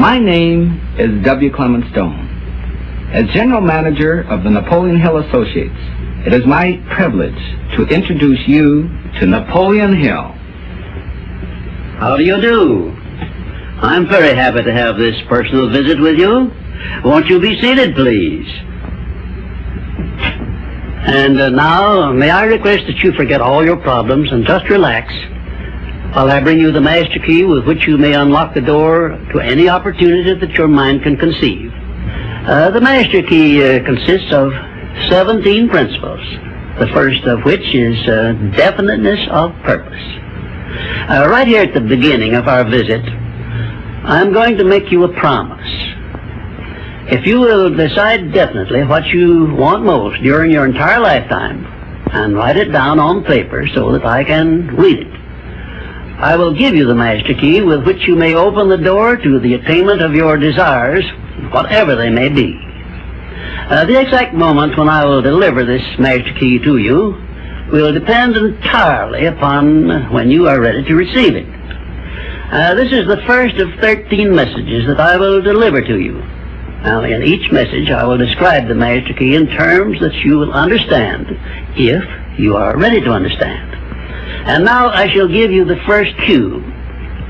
My name is W. Clement Stone. As General Manager of the Napoleon Hill Associates, it is my privilege to introduce you to Napoleon Hill. How do you do? I'm very happy to have this personal visit with you. Won't you be seated, please? And now, may I request that you forget all your problems and just relax while I bring you the master key with which you may unlock the door to any opportunity that your mind can conceive. The master key consists of 17 principles, the first of which is definiteness of purpose. Right here at the beginning of our visit, I'm going to make you a promise. If you will decide definitely what you want most during your entire lifetime and write it down on paper so that I can read it, I will give you the master key with which you may open the door to the attainment of your desires, whatever they may be. The exact moment when I will deliver this master key to you will depend entirely upon when you are ready to receive it. This is the first of 13 messages that I will deliver to you. Now, in each message, I will describe the master key in terms that you will understand, if you are ready to understand. And now I shall give you the first cue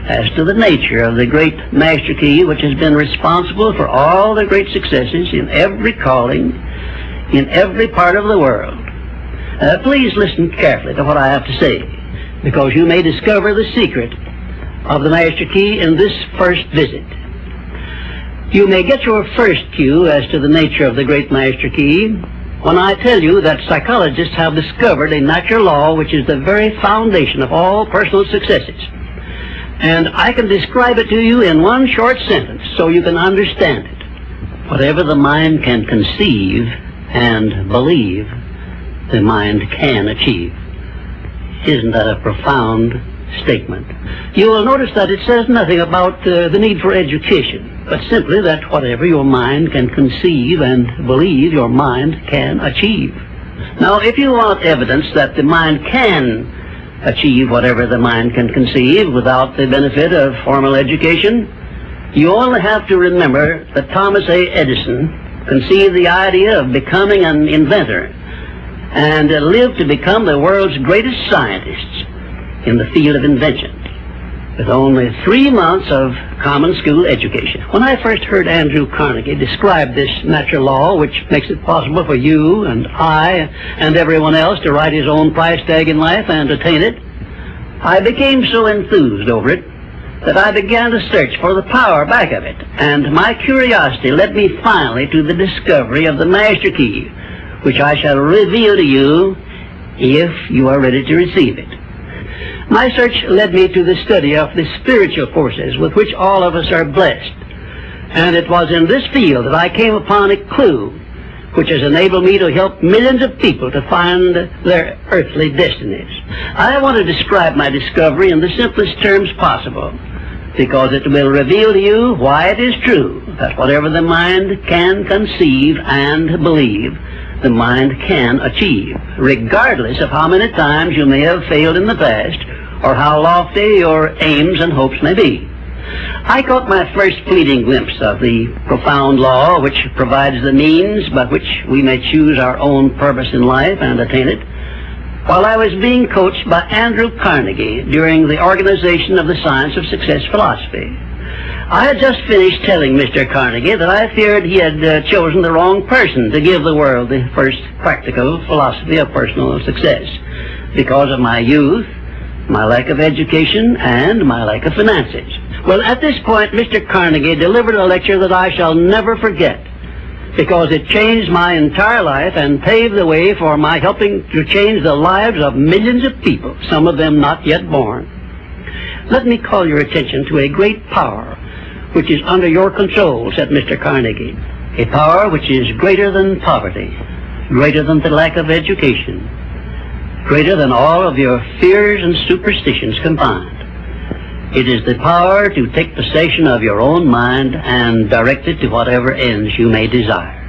as to the nature of the great master key which has been responsible for all the great successes in every calling, in every part of the world. Please listen carefully to what I have to say, because you may discover the secret of the master key in this first visit. You may get your first cue as to the nature of the great master key when I tell you that psychologists have discovered a natural law which is the very foundation of all personal successes. And I can describe it to you in one short sentence so you can understand it. Whatever the mind can conceive and believe, the mind can achieve. Isn't that a profound statement? You will notice that it says nothing about the need for education, but simply that whatever your mind can conceive and believe, your mind can achieve. Now, if you want evidence that the mind can achieve whatever the mind can conceive without the benefit of formal education, you only have to remember that Thomas A. Edison conceived the idea of becoming an inventor and lived to become the world's greatest scientist in the field of invention, with only 3 months of common school education. When I first heard Andrew Carnegie describe this natural law, which makes it possible for you and I and everyone else to write his own price tag in life and attain it, I became so enthused over it that I began to search for the power back of it, and my curiosity led me finally to the discovery of the master key, which I shall reveal to you if you are ready to receive it. My search led me to the study of the spiritual forces with which all of us are blessed. And it was in this field that I came upon a clue which has enabled me to help millions of people to find their earthly destinies. I want to describe my discovery in the simplest terms possible, because it will reveal to you why it is true that whatever the mind can conceive and believe, the mind can achieve, regardless of how many times you may have failed in the past or how lofty your aims and hopes may be. I caught my first fleeting glimpse of the profound law which provides the means by which we may choose our own purpose in life and attain it, while I was being coached by Andrew Carnegie during the organization of the Science of Success philosophy. I had just finished telling Mr. Carnegie that I feared he had chosen the wrong person to give the world the first practical philosophy of personal success because of my youth, my lack of education, and my lack of finances. Well, at this point, Mr. Carnegie delivered a lecture that I shall never forget, because it changed my entire life and paved the way for my helping to change the lives of millions of people, some of them not yet born. Let me call your attention to a great power which is under your control, said Mr. Carnegie, a power which is greater than poverty, greater than the lack of education, greater than all of your fears and superstitions combined. It is the power to take possession of your own mind and direct it to whatever ends you may desire.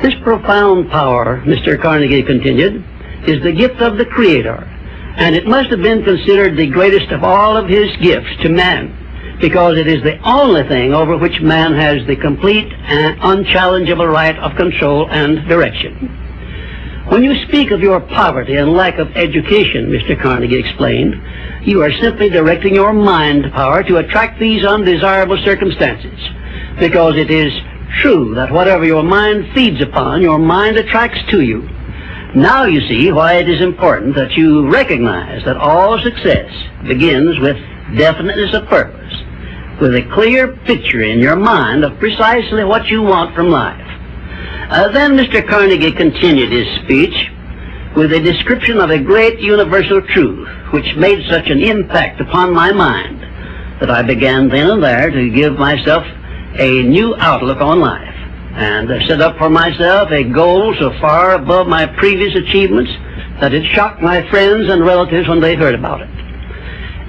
This profound power, Mr. Carnegie continued, is the gift of the Creator, and it must have been considered the greatest of all of his gifts to man, because it is the only thing over which man has the complete and unchallengeable right of control and direction. When you speak of your poverty and lack of education, Mr. Carnegie explained, you are simply directing your mind power to attract these undesirable circumstances, because it is true that whatever your mind feeds upon, your mind attracts to you. Now you see why it is important that you recognize that all success begins with definiteness of purpose, with a clear picture in your mind of precisely what you want from life. Then Mr. Carnegie continued his speech with a description of a great universal truth which made such an impact upon my mind that I began then and there to give myself a new outlook on life and set up for myself a goal so far above my previous achievements that it shocked my friends and relatives when they heard about it.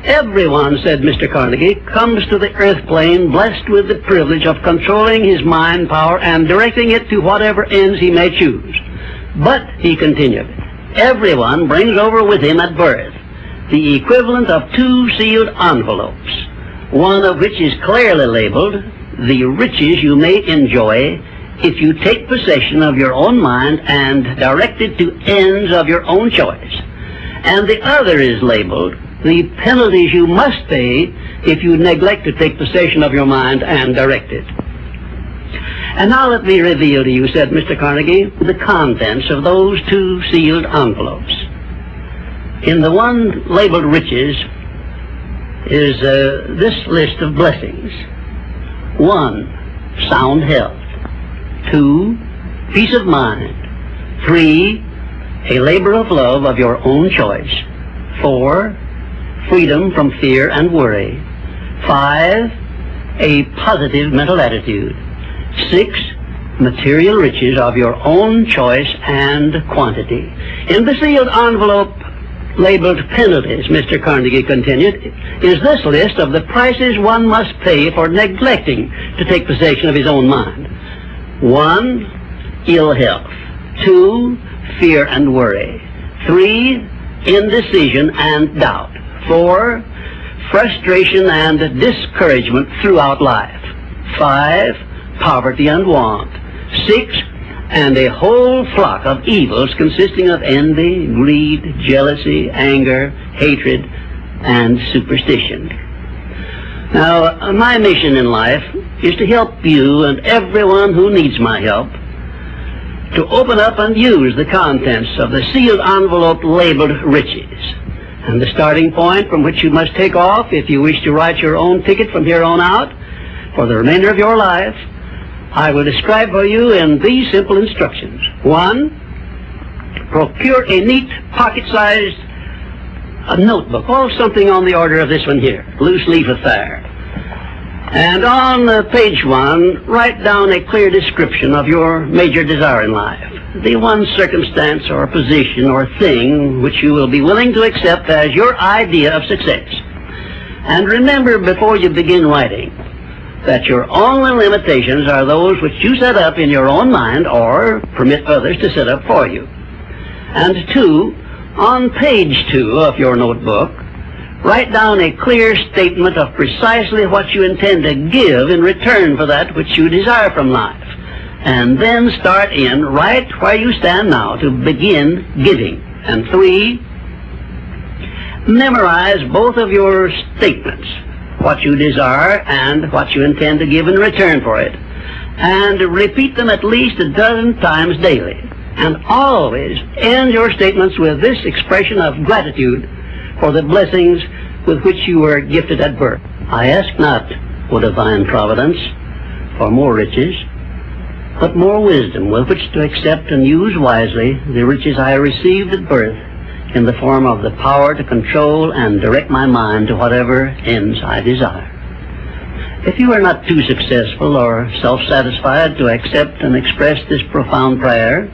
Everyone, said Mr. Carnegie, comes to the earth plane blessed with the privilege of controlling his mind power and directing it to whatever ends he may choose. But, he continued, everyone brings over with him at birth the equivalent of 2 sealed envelopes, one of which is clearly labeled, the riches you may enjoy if you take possession of your own mind and direct it to ends of your own choice. And the other is labeled, the penalties you must pay if you neglect to take possession of your mind and direct it. And now let me reveal to you, said Mr. Carnegie, the contents of those 2 sealed envelopes. In the one labeled riches is this list of blessings. 1, sound health. 2, peace of mind. 3, a labor of love of your own choice. 4, freedom from fear and worry. 5, a positive mental attitude. 6, material riches of your own choice and quantity. In the sealed envelope labeled penalties, Mr. Carnegie continued, is this list of the prices one must pay for neglecting to take possession of his own mind. 1, ill health. 2, fear and worry. 3, indecision and doubt. 4, frustration and discouragement throughout life. 5, poverty and want. 6, and a whole flock of evils consisting of envy, greed, jealousy, anger, hatred, and superstition. Now, my mission in life is to help you and everyone who needs my help to open up and use the contents of the sealed envelope labeled riches. And the starting point from which you must take off if you wish to write your own ticket from here on out for the remainder of your life, I will describe for you in these simple instructions. 1, procure a neat pocket-sized notebook, or something on the order of this one here, loose leaf affair. And on page 1, write down a clear description of your major desire in life, the one circumstance or position or thing which you will be willing to accept as your idea of success. And remember before you begin writing that your only limitations are those which you set up in your own mind or permit others to set up for you. And 2, on page 2 of your notebook, write down a clear statement of precisely what you intend to give in return for that which you desire from life. And then start in right where you stand now to begin giving. And 3, memorize both of your statements, what you desire and what you intend to give in return for it, and repeat them at least a dozen times daily. And always end your statements with this expression of gratitude for the blessings with which you were gifted at birth. I ask not, O divine providence, for more riches, but more wisdom with which to accept and use wisely the riches I received at birth in the form of the power to control and direct my mind to whatever ends I desire. If you are not too successful or self-satisfied to accept and express this profound prayer,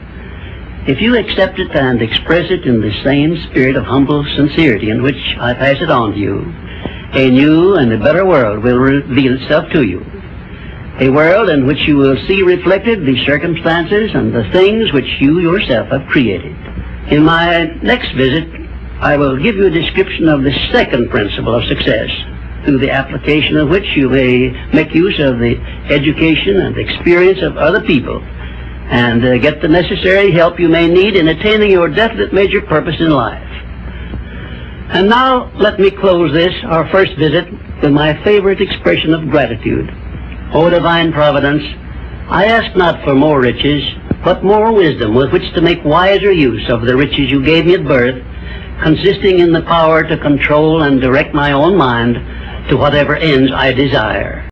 if you accept it and express it in the same spirit of humble sincerity in which I pass it on to you, a new and a better world will reveal itself to you. A world in which you will see reflected the circumstances and the things which you yourself have created. In my next visit, I will give you a description of the second principle of success, through the application of which you may make use of the education and experience of other people, and get the necessary help you may need in attaining your definite major purpose in life. And now let me close this, our first visit, with my favorite expression of gratitude. O divine providence, I ask not for more riches, but more wisdom with which to make wiser use of the riches you gave me at birth, consisting in the power to control and direct my own mind to whatever ends I desire.